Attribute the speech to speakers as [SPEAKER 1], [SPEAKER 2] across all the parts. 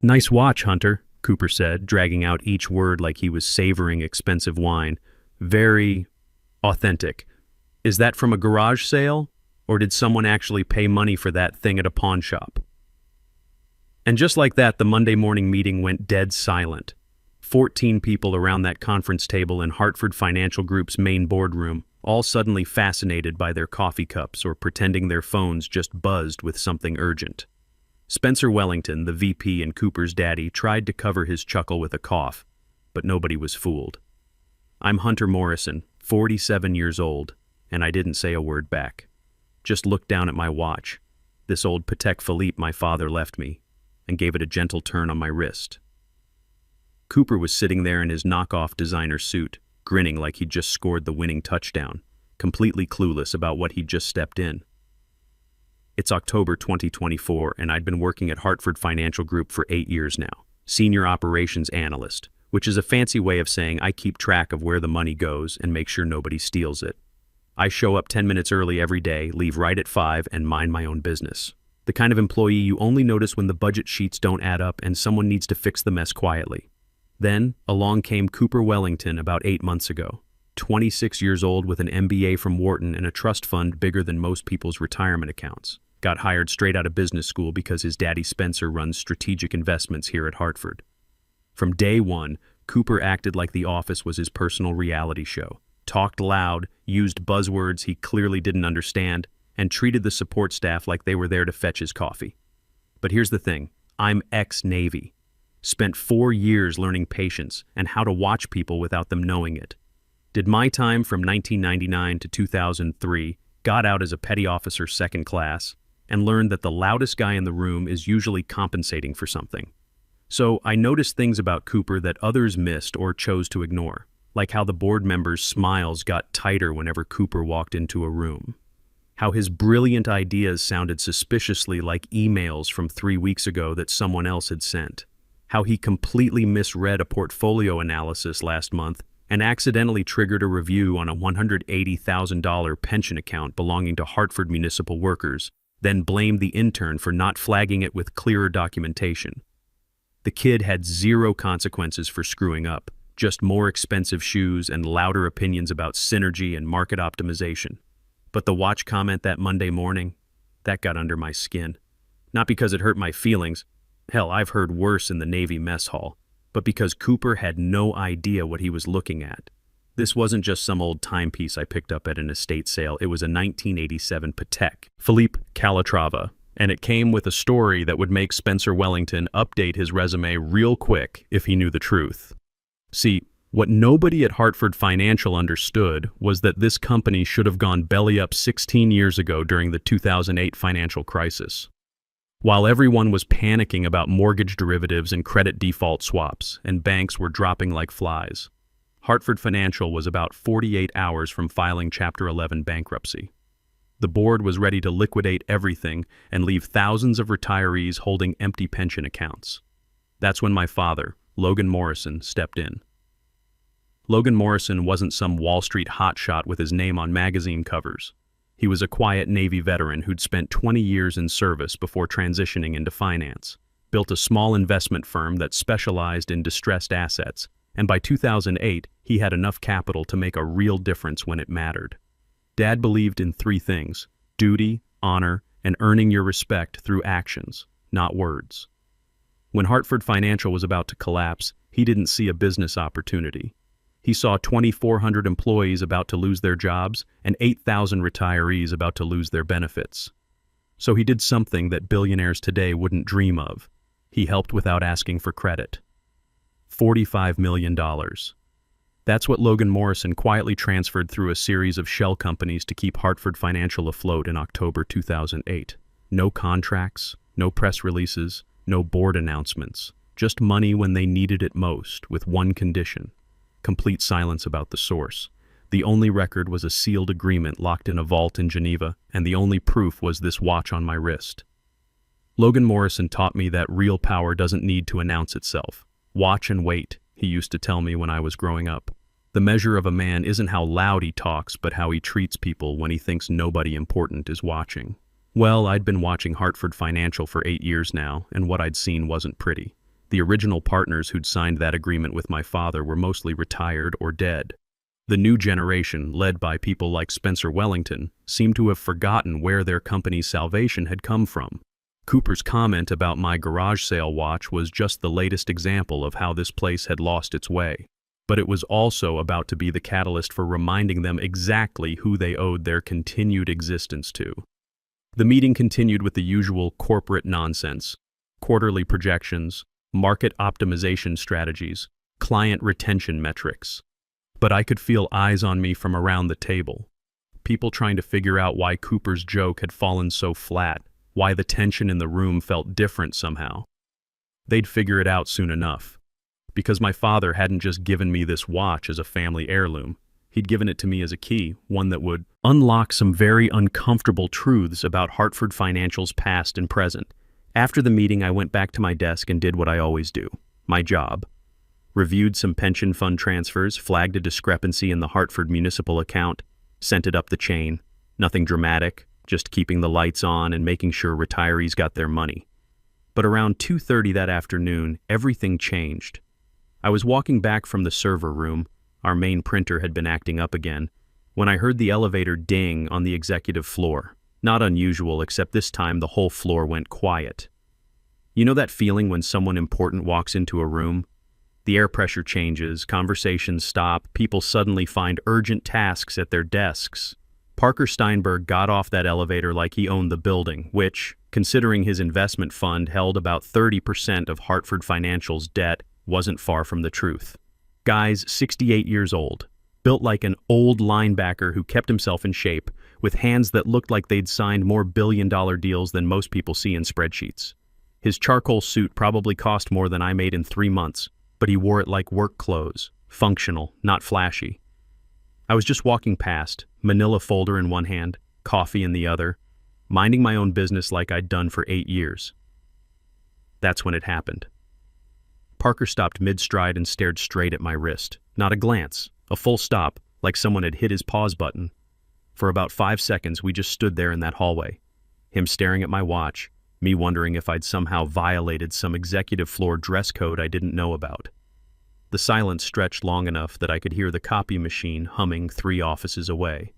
[SPEAKER 1] "Nice watch, Hunter," Cooper said, dragging out each word like he was savoring expensive wine. "Very authentic. Is that from a garage sale? Or did someone actually pay money for that thing at a pawn shop?" And just like that, the Monday morning meeting went dead silent. 14 people around that conference table in Hartford Financial Group's main boardroom, all suddenly fascinated by their coffee cups or pretending their phones just buzzed with something urgent. Spencer Wellington, the VP and Cooper's daddy, tried to cover his chuckle with a cough, but nobody was fooled. "I'm Hunter Morrison, 47 years old, and I didn't say a word back. Just looked down at my watch, this old Patek Philippe my father left me, and gave it a gentle turn on my wrist." Cooper was sitting there in his knockoff designer suit, grinning like he'd just scored the winning touchdown, completely clueless about what he'd just stepped in. It's October 2024, and I'd been working at Hartford Financial Group for 8 years now, senior operations analyst, which is a fancy way of saying I keep track of where the money goes and make sure nobody steals it. I show up 10 minutes early every day, leave right at 5, and mind my own business. The kind of employee you only notice when the budget sheets don't add up and someone needs to fix the mess quietly. Then, along came Cooper Wellington about 8 months ago, 26 years old with an MBA from Wharton and a trust fund bigger than most people's retirement accounts. Got hired straight out of business school because his daddy Spencer runs strategic investments here at Hartford. From day one, Cooper acted like the office was his personal reality show, talked loud, used buzzwords he clearly didn't understand, and treated the support staff like they were there to fetch his coffee. But here's the thing, I'm ex-Navy. Spent 4 years learning patience and how to watch people without them knowing it. Did my time from 1999 to 2003, got out as a petty officer second class, and learned that the loudest guy in the room is usually compensating for something. So I noticed things about Cooper that others missed or chose to ignore, like how the board members' smiles got tighter whenever Cooper walked into a room. How his brilliant ideas sounded suspiciously like emails from 3 weeks ago that someone else had sent. How he completely misread a portfolio analysis last month and accidentally triggered a review on a $180,000 pension account belonging to Hartford municipal workers, then blamed the intern for not flagging it with clearer documentation. The kid had zero consequences for screwing up, just more expensive shoes and louder opinions about synergy and market optimization. But the watch comment that Monday morning, that got under my skin. Not because it hurt my feelings, hell, I've heard worse in the Navy mess hall, but because Cooper had no idea what he was looking at. This wasn't just some old timepiece I picked up at an estate sale, it was a 1987 Patek Philippe Calatrava, and it came with a story that would make Spencer Wellington update his resume real quick if he knew the truth. See, what nobody at Hartford Financial understood was that this company should have gone belly up 16 years ago during the 2008 financial crisis. While everyone was panicking about mortgage derivatives and credit default swaps, and banks were dropping like flies, Hartford Financial was about 48 hours from filing Chapter 11 bankruptcy. The board was ready to liquidate everything and leave thousands of retirees holding empty pension accounts. That's when my father, Logan Morrison, stepped in. Logan Morrison wasn't some Wall Street hotshot with his name on magazine covers. He was a quiet Navy veteran who'd spent 20 years in service before transitioning into finance, built a small investment firm that specialized in distressed assets, and by 2008, he had enough capital to make a real difference when it mattered. Dad believed in 3 things: duty, honor, and earning your respect through actions, not words. When Hartford Financial was about to collapse, he didn't see a business opportunity. He saw 2,400 employees about to lose their jobs and 8,000 retirees about to lose their benefits. So he did something that billionaires today wouldn't dream of. He helped without asking for credit. $45 million. That's what Logan Morrison quietly transferred through a series of shell companies to keep Hartford Financial afloat in October 2008. No contracts, no press releases, no board announcements. Just money when they needed it most, with one condition: complete silence about the source. The only record was a sealed agreement locked in a vault in Geneva, and the only proof was this watch on my wrist. Logan Morrison taught me that real power doesn't need to announce itself. Watch and wait, he used to tell me when I was growing up. The measure of a man isn't how loud he talks, but how he treats people when he thinks nobody important is watching. Well, I'd been watching Hartford Financial for 8 years now, and what I'd seen wasn't pretty. The original partners who'd signed that agreement with my father were mostly retired or dead. The new generation, led by people like Spencer Wellington, seemed to have forgotten where their company's salvation had come from. Cooper's comment about my garage sale watch was just the latest example of how this place had lost its way. But it was also about to be the catalyst for reminding them exactly who they owed their continued existence to. The meeting continued with the usual corporate nonsense: quarterly projections, market optimization strategies, client retention metrics. But I could feel eyes on me from around the table. People trying to figure out why Cooper's joke had fallen so flat, why the tension in the room felt different somehow. They'd figure it out soon enough. Because my father hadn't just given me this watch as a family heirloom. He'd given it to me as a key, one that would unlock some very uncomfortable truths about Hartford Financial's past and present. After the meeting, I went back to my desk and did what I always do, my job. Reviewed some pension fund transfers, flagged a discrepancy in the Hartford municipal account, sent it up the chain. Nothing dramatic, just keeping the lights on and making sure retirees got their money. But around 2:30 that afternoon, everything changed. I was walking back from the server room, our main printer had been acting up again, when I heard the elevator ding on the executive floor. Not unusual, except this time the whole floor went quiet. You know that feeling when someone important walks into a room? The air pressure changes, conversations stop, people suddenly find urgent tasks at their desks. Parker Steinberg got off that elevator like he owned the building, which, considering his investment fund held about 30% of Hartford Financial's debt, wasn't far from the truth. Guy's 68 years old, built like an old linebacker who kept himself in shape, with hands that looked like they'd signed more billion-dollar deals than most people see in spreadsheets. His charcoal suit probably cost more than I made in 3 months, but he wore it like work clothes, functional, not flashy. I was just walking past, manila folder in one hand, coffee in the other, minding my own business like I'd done for 8 years. That's when it happened. Parker stopped mid-stride and stared straight at my wrist. Not a glance, a full stop, like someone had hit his pause button. For about 5 seconds, we just stood there in that hallway. Him staring at my watch, me wondering if I'd somehow violated some executive floor dress code I didn't know about. The silence stretched long enough that I could hear the copy machine humming 3 offices away.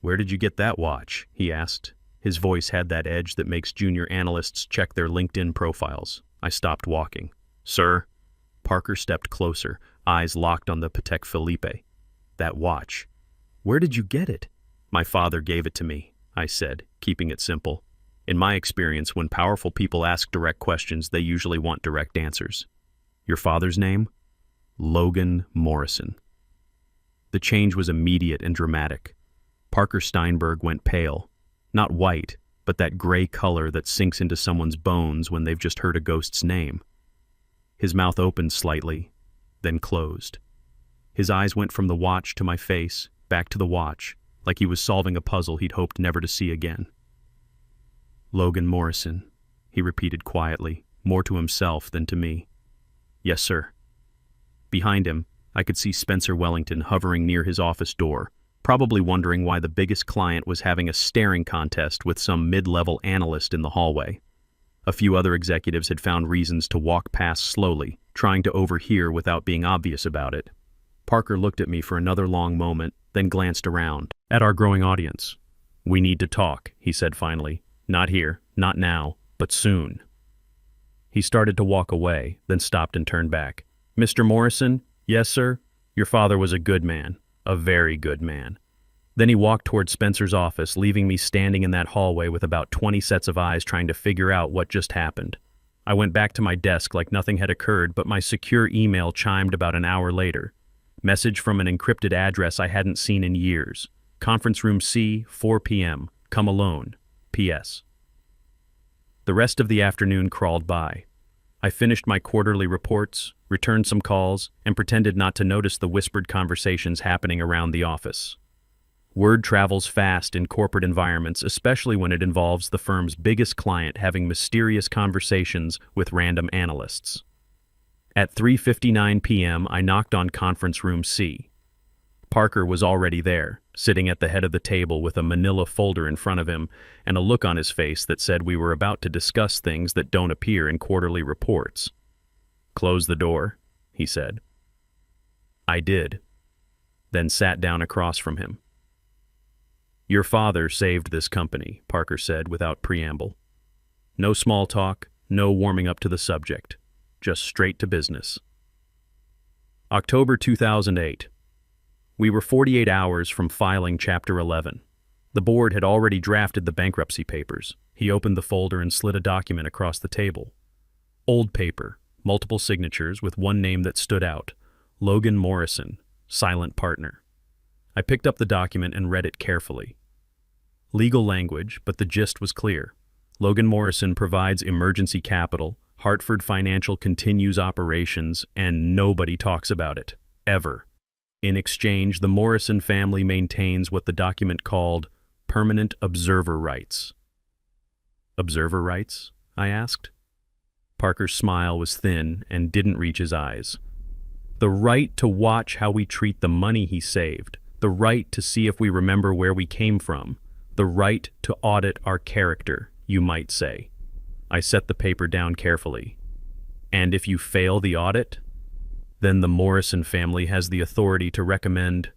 [SPEAKER 1] "Where did you get that watch?" he asked. His voice had that edge that makes junior analysts check their LinkedIn profiles. I stopped walking. "Sir?" Parker stepped closer, eyes locked on the Patek Philippe. "That watch. Where did you get it?" "My father gave it to me," I said, keeping it simple. In my experience, when powerful people ask direct questions, they usually want direct answers. "Your father's name?" "Logan Morrison." The change was immediate and dramatic. Parker Steinberg went pale. Not white, but that gray color that sinks into someone's bones when they've just heard a ghost's name. His mouth opened slightly, then closed. His eyes went from the watch to my face, back to the watch, like he was solving a puzzle he'd hoped never to see again. "Logan Morrison," he repeated quietly, more to himself than to me. "Yes, sir." Behind him, I could see Spencer Wellington hovering near his office door, probably wondering why the biggest client was having a staring contest with some mid-level analyst in the hallway. A few other executives had found reasons to walk past slowly, trying to overhear without being obvious about it. Parker looked at me for another long moment, then glanced around, at our growing audience. "We need to talk," he said finally. "Not here, not now, but soon." He started to walk away, then stopped and turned back. "Mr. Morrison?" "Yes, sir." "Your father was a good man, a very good man." Then he walked toward Spencer's office, leaving me standing in that hallway with about 20 sets of eyes trying to figure out what just happened. I went back to my desk like nothing had occurred, but my secure email chimed about an hour later. Message from an encrypted address I hadn't seen in years. "Conference room C, 4 p.m. Come alone. P.S." The rest of the afternoon crawled by. I finished my quarterly reports, returned some calls, and pretended not to notice the whispered conversations happening around the office. Word travels fast in corporate environments, especially when it involves the firm's biggest client having mysterious conversations with random analysts. At 3:59 p.m., I knocked on conference room C. Parker was already there, sitting at the head of the table with a manila folder in front of him and a look on his face that said we were about to discuss things that don't appear in quarterly reports. "Close the door," he said. I did, then sat down across from him. "Your father saved this company," Parker said without preamble. No small talk, no warming up to the subject, just straight to business. October 2008. We were 48 hours from filing Chapter 11. The board had already drafted the bankruptcy papers. He opened the folder and slid a document across the table. Old paper, multiple signatures with one name that stood out, Logan Morrison, silent partner. I picked up the document and read it carefully. Legal language, but the gist was clear. Logan Morrison provides emergency capital, Hartford Financial continues operations, and nobody talks about it, ever. In exchange, the Morrison family maintains what the document called permanent observer rights. Observer rights? I asked. Parker's smile was thin and didn't reach his eyes. The right to watch how we treat the money he saved, the right to see if we remember where we came from, the right to audit our character, you might say. I set the paper down carefully. And if you fail the audit, then the Morrison family has the authority to recommend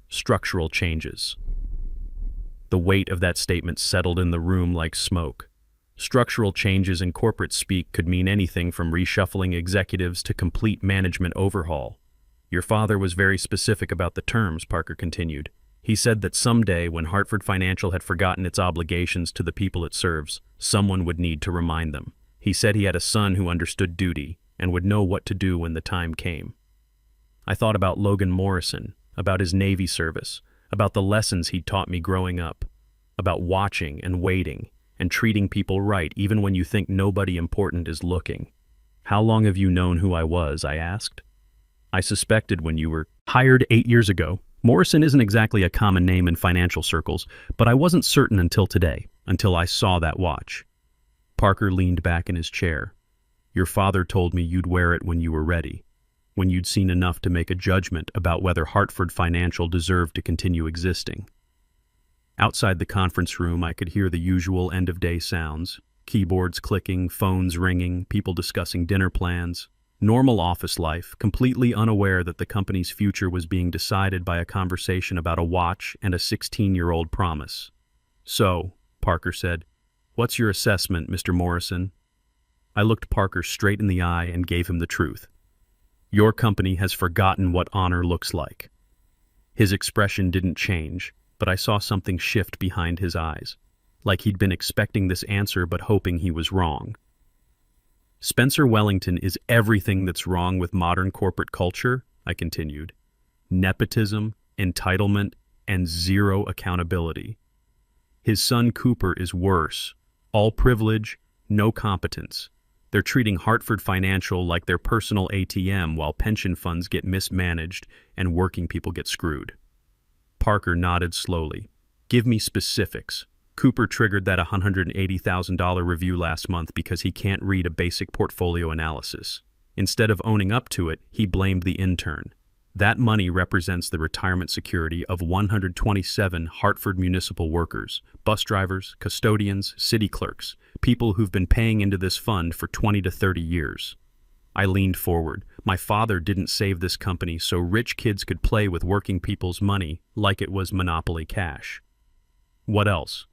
[SPEAKER 1] structural changes. The weight of that statement settled in the room like smoke. Structural changes in corporate speak could mean anything from reshuffling executives to complete management overhaul. Your father was very specific about the terms, Parker continued. He said that someday, when Hartford Financial had forgotten its obligations to the people it serves, someone would need to remind them. He said he had a son who understood duty and would know what to do when the time came. I thought about Logan Morrison, about his Navy service, about the lessons he'd taught me growing up, about watching and waiting and treating people right even when you think nobody important is looking. "How long have you known who I was?" I asked. "I suspected when you were hired 8 years ago. Morrison isn't exactly a common name in financial circles, but I wasn't certain until today, until I saw that watch." Parker leaned back in his chair. "Your father told me you'd wear it when you were ready, when you'd seen enough to make a judgment about whether Hartford Financial deserved to continue existing." Outside the conference room, I could hear the usual end-of-day sounds, keyboards clicking, phones ringing, people discussing dinner plans. Normal office life, completely unaware that the company's future was being decided by a conversation about a watch and a 16-year-old promise. "So," Parker said, "what's your assessment, Mr. Morrison?" I looked Parker straight in the eye and gave him the truth. "Your company has forgotten what honor looks like." His expression didn't change, but I saw something shift behind his eyes, like he'd been expecting this answer but hoping he was wrong. "Spencer Wellington is everything that's wrong with modern corporate culture," I continued. "Nepotism, entitlement, and zero accountability. His son Cooper is worse. All privilege, no competence. They're treating Hartford Financial like their personal ATM while pension funds get mismanaged and working people get screwed." Parker nodded slowly. "Give me specifics." Cooper triggered that $180,000 review last month because he can't read a basic portfolio analysis. Instead of owning up to it, he blamed the intern. That money represents the retirement security of 127 Hartford municipal workers, bus drivers, custodians, city clerks, people who've been paying into this fund for 20 to 30 years. I leaned forward. My father didn't save this company so rich kids could play with working people's money like it was monopoly cash. What else?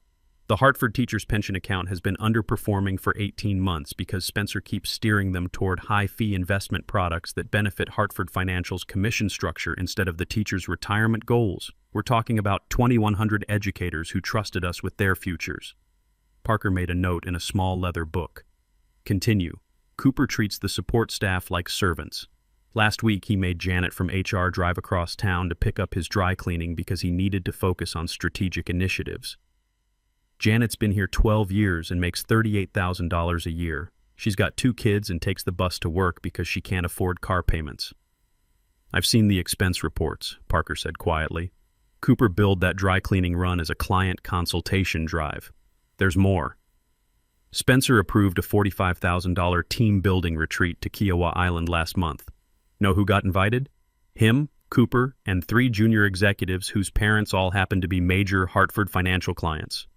[SPEAKER 1] The Hartford Teachers' Pension Account has been underperforming for 18 months because Spencer keeps steering them toward high-fee investment products that benefit Hartford Financial's commission structure instead of the teachers' retirement goals. We're talking about 2,100 educators who trusted us with their futures. Parker made a note in a small leather book. Continue. Cooper treats the support staff like servants. Last week, he made Janet from HR drive across town to pick up his dry cleaning because he needed to focus on strategic initiatives. Janet's been here 12 years and makes $38,000 a year. She's got 2 kids and takes the bus to work because she can't afford car payments. "I've seen the expense reports," Parker said quietly. "Cooper billed that dry cleaning run as a client consultation drive. There's more. Spencer approved a $45,000 team building retreat to Kiowa Island last month. Know who got invited? Him, Cooper, and 3 junior executives whose parents all happen to be major Hartford Financial clients.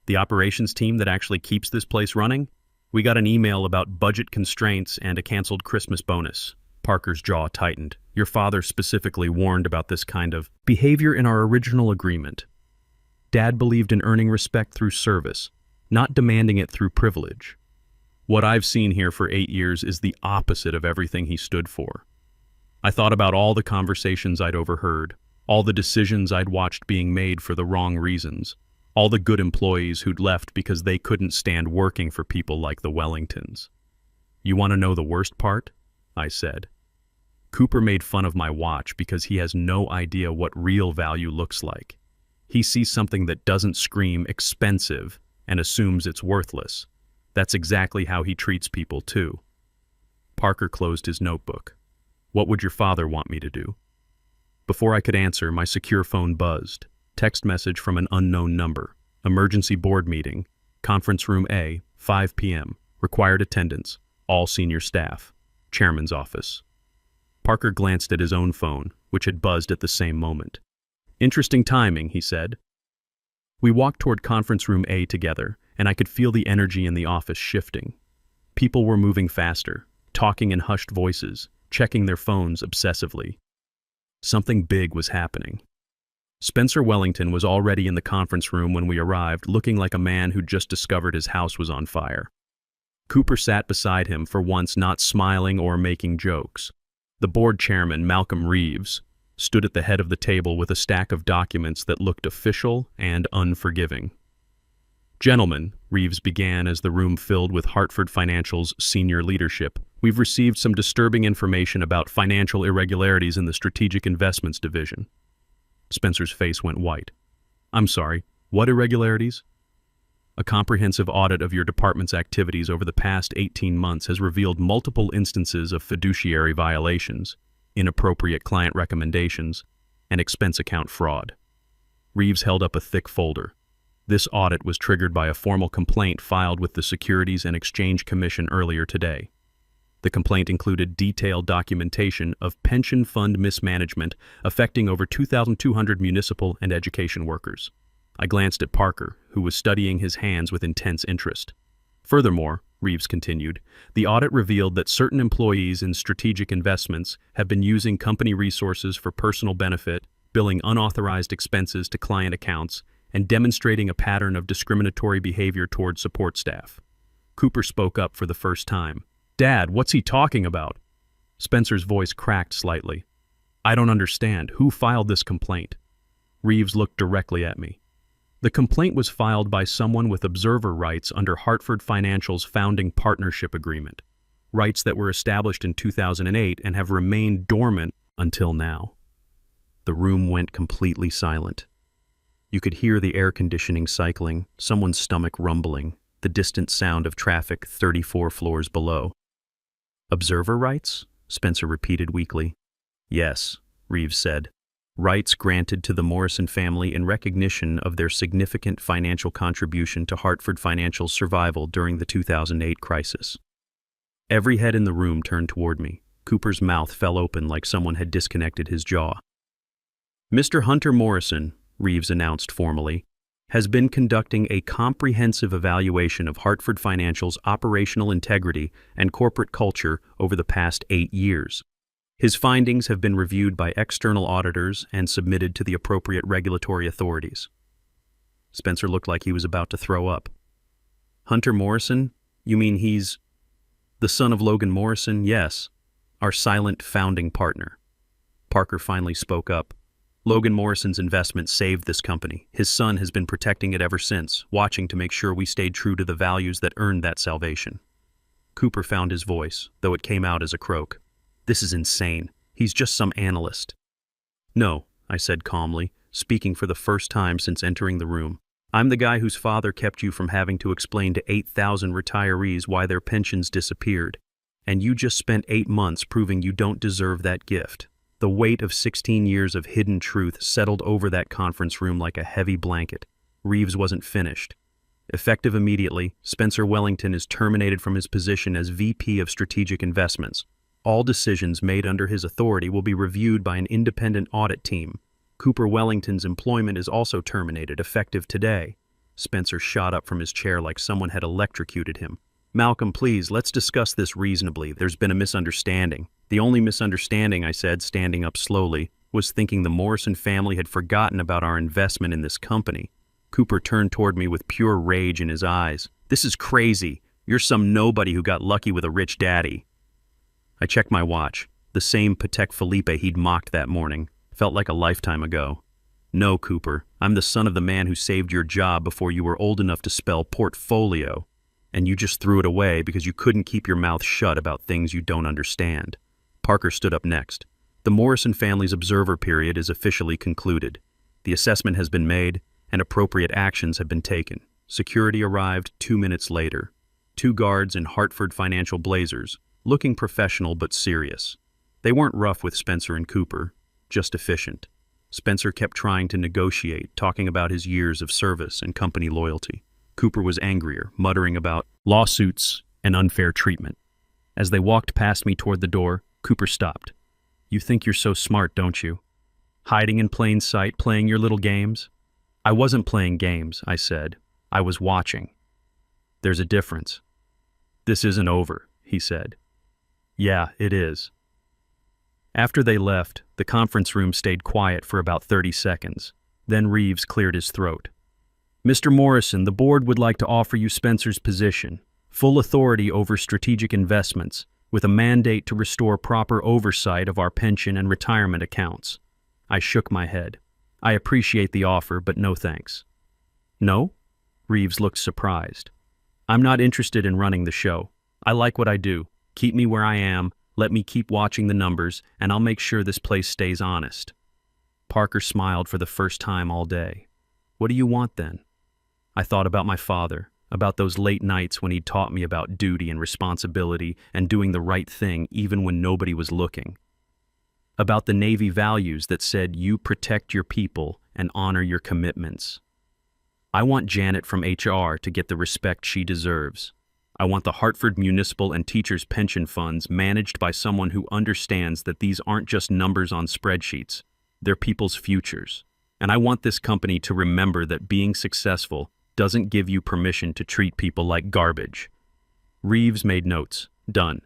[SPEAKER 1] The operations team that actually keeps this place running? We got an email about budget constraints and a canceled Christmas bonus. Parker's jaw tightened. Your father specifically warned about this kind of behavior in our original agreement. Dad believed in earning respect through service, not demanding it through privilege. What I've seen here for 8 years is the opposite of everything he stood for. I thought about all the conversations I'd overheard, all the decisions I'd watched being made for the wrong reasons, all the good employees who'd left because they couldn't stand working for people like the Wellingtons. You want to know the worst part? I said. Cooper made fun of my watch because he has no idea what real value looks like. He sees something that doesn't scream expensive and assumes it's worthless. That's exactly how he treats people too. Parker closed his notebook. What would your father want me to do? Before I could answer, my secure phone buzzed. Text message from an unknown number. Emergency board meeting. Conference room A, 5 p.m. Required attendance. All senior staff. Chairman's office. Parker glanced at his own phone, which had buzzed at the same moment. Interesting timing, he said. We walked toward conference room A together, and I could feel the energy in the office shifting. People were moving faster, talking in hushed voices, checking their phones obsessively. Something big was happening. Spencer Wellington was already in the conference room when we arrived, looking like a man who'd just discovered his house was on fire. Cooper sat beside him, for once not smiling or making jokes. The board chairman, Malcolm Reeves, stood at the head of the table with a stack of documents that looked official and unforgiving. Gentlemen, Reeves began as the room filled with Hartford Financial's senior leadership, we've received some disturbing information about financial irregularities in the Strategic Investments Division. Spencer's face went white. I'm sorry, what irregularities? A comprehensive audit of your department's activities over the past 18 months has revealed multiple instances of fiduciary violations, inappropriate client recommendations, and expense account fraud. Reeves held up a thick folder. This audit was triggered by a formal complaint filed with the Securities and Exchange Commission earlier today. The complaint included detailed documentation of pension fund mismanagement affecting over 2,200 municipal and education workers. I glanced at Parker, who was studying his hands with intense interest. Furthermore, Reeves continued, the audit revealed that certain employees in strategic investments have been using company resources for personal benefit, billing unauthorized expenses to client accounts, and demonstrating a pattern of discriminatory behavior toward support staff. Cooper spoke up for the first time. Dad, what's he talking about? Spencer's voice cracked slightly. I don't understand. Who filed this complaint? Reeves looked directly at me. The complaint was filed by someone with observer rights under Hartford Financial's founding partnership agreement, rights that were established in 2008 and have remained dormant until now. The room went completely silent. You could hear the air conditioning cycling, someone's stomach rumbling, the distant sound of traffic 34 floors below. Observer rights? Spencer repeated weakly. Yes, Reeves said. Rights granted to the Morrison family in recognition of their significant financial contribution to Hartford Financial's survival during the 2008 crisis. Every head in the room turned toward me. Cooper's mouth fell open like someone had disconnected his jaw. Mr. Hunter Morrison, Reeves announced formally, has been conducting a comprehensive evaluation of Hartford Financial's operational integrity and corporate culture over the past 8 years. His findings have been reviewed by external auditors and submitted to the appropriate regulatory authorities. Spencer looked like he was about to throw up. Hunter Morrison? You mean he's the son of Logan Morrison? Yes, our silent founding partner. Parker finally spoke up. Logan Morrison's investment saved this company. His son has been protecting it ever since, watching to make sure we stayed true to the values that earned that salvation. Cooper found his voice, though it came out as a croak. This is insane. He's just some analyst. No, I said calmly, speaking for the first time since entering the room. I'm the guy whose father kept you from having to explain to 8,000 retirees why their pensions disappeared. And you just spent 8 months proving you don't deserve that gift. The weight of 16 years of hidden truth settled over that conference room like a heavy blanket. Reeves wasn't finished. Effective immediately, Spencer Wellington is terminated from his position as VP of Strategic Investments. All decisions made under his authority will be reviewed by an independent audit team. Cooper Wellington's employment is also terminated, effective today. Spencer shot up from his chair like someone had electrocuted him. Malcolm, please, let's discuss this reasonably. There's been a misunderstanding. The only misunderstanding, I said, standing up slowly, was thinking the Morrison family had forgotten about our investment in this company. Cooper turned toward me with pure rage in his eyes. This is crazy. You're some nobody who got lucky with a rich daddy. I checked my watch. The same Patek Philippe he'd mocked that morning. Felt like a lifetime ago. No, Cooper, I'm the son of the man who saved your job before you were old enough to spell portfolio. And you just threw it away because you couldn't keep your mouth shut about things you don't understand. Parker stood up next. The Morrison family's observer period is officially concluded. The assessment has been made, and appropriate actions have been taken. Security arrived 2 minutes later. 2 guards in Hartford financial blazers, looking professional but serious. They weren't rough with Spencer and Cooper, just efficient. Spencer kept trying to negotiate, talking about his years of service and company loyalty. Cooper was angrier, muttering about lawsuits and unfair treatment. As they walked past me toward the door, Cooper stopped. You think you're so smart, don't you? Hiding in plain sight, playing your little games? I wasn't playing games, I said. I was watching. There's a difference. This isn't over, he said. Yeah, it is. After they left, the conference room stayed quiet for about 30 seconds. Then Reeves cleared his throat. Mr. Morrison, the board would like to offer you Spencer's position, full authority over strategic investments, with a mandate to restore proper oversight of our pension and retirement accounts. I shook my head. I appreciate the offer, but no thanks. No? Reeves looked surprised. I'm not interested in running the show. I like what I do. Keep me where I am, let me keep watching the numbers, and I'll make sure this place stays honest. Parker smiled for the first time all day. What do you want then? I thought about my father, about those late nights when he'd taught me about duty and responsibility and doing the right thing even when nobody was looking. About the Navy values that said you protect your people and honor your commitments. I want Janet from HR to get the respect she deserves. I want the Hartford Municipal and Teachers' Pension Funds managed by someone who understands that these aren't just numbers on spreadsheets, they're people's futures. And I want this company to remember that being successful doesn't give you permission to treat people like garbage. Reeves made notes. Done.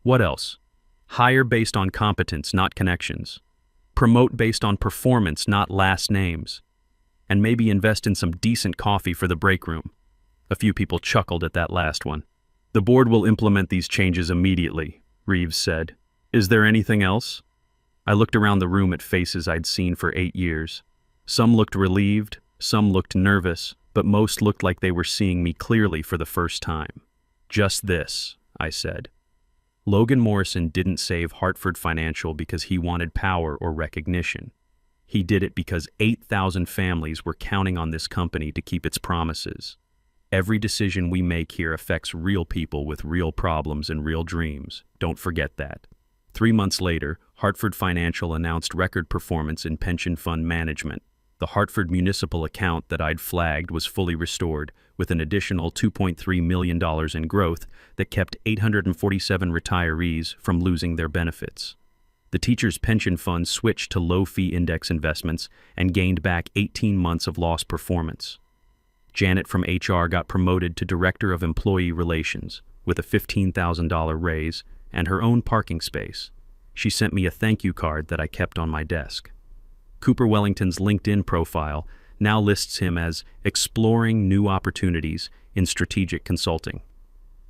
[SPEAKER 1] What else? Hire based on competence, not connections. Promote based on performance, not last names. And maybe invest in some decent coffee for the break room. A few people chuckled at that last one. The board will implement these changes immediately, Reeves said. Is there anything else? I looked around the room at faces I'd seen for 8 years. Some looked relieved, some looked nervous, but most looked like they were seeing me clearly for the first time. Just this, I said. Logan Morrison didn't save Hartford Financial because he wanted power or recognition. He did it because 8,000 families were counting on this company to keep its promises. Every decision we make here affects real people with real problems and real dreams. Don't forget that. 3 months later, Hartford Financial announced record performance in pension fund management. The Hartford municipal account that I'd flagged was fully restored, with an additional $2.3 million in growth that kept 847 retirees from losing their benefits. The teachers' pension fund switched to low-fee index investments and gained back 18 months of lost performance. Janet from HR got promoted to Director of Employee Relations, with a $15,000 raise and her own parking space. She sent me a thank you card that I kept on my desk. Cooper Wellington's LinkedIn profile now lists him as exploring new opportunities in strategic consulting.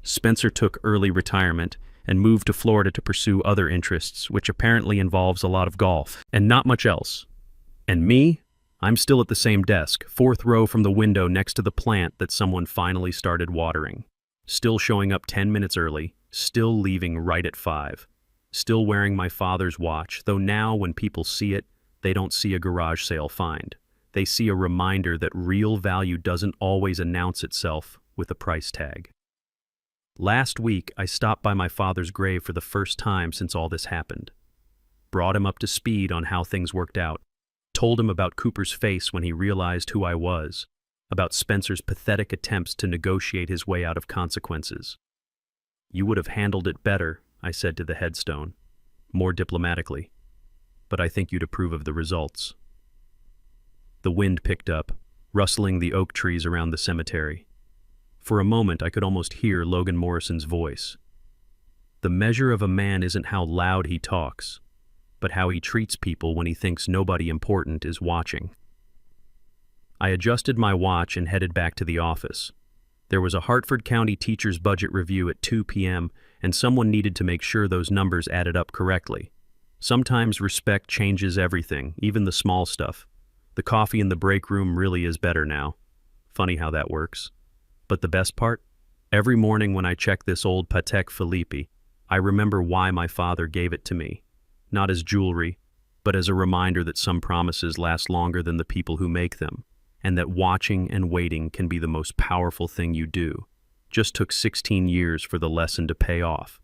[SPEAKER 1] Spencer took early retirement and moved to Florida to pursue other interests, which apparently involves a lot of golf and not much else. And me? I'm still at the same desk, 4th row from the window next to the plant that someone finally started watering. Still showing up 10 minutes early, still leaving right at 5. Still wearing my father's watch, though now when people see it, they don't see a garage sale find. They see a reminder that real value doesn't always announce itself with a price tag. Last week, I stopped by my father's grave for the first time since all this happened. Brought him up to speed on how things worked out. Told him about Cooper's face when he realized who I was, about Spencer's pathetic attempts to negotiate his way out of consequences. You would have handled it better, I said to the headstone, more diplomatically, but I think you'd approve of the results. The wind picked up, rustling the oak trees around the cemetery. For a moment, I could almost hear Logan Morrison's voice. The measure of a man isn't how loud he talks, but how he treats people when he thinks nobody important is watching. I adjusted my watch and headed back to the office. There was a Hartford County teacher's budget review at 2 p.m., and someone needed to make sure those numbers added up correctly. Sometimes respect changes everything, even the small stuff. The coffee in the break room really is better now. Funny how that works. But the best part? Every morning when I check this old Patek Philippe, I remember why my father gave it to me. Not as jewelry, but as a reminder that some promises last longer than the people who make them, and that watching and waiting can be the most powerful thing you do. Just took 16 years for the lesson to pay off.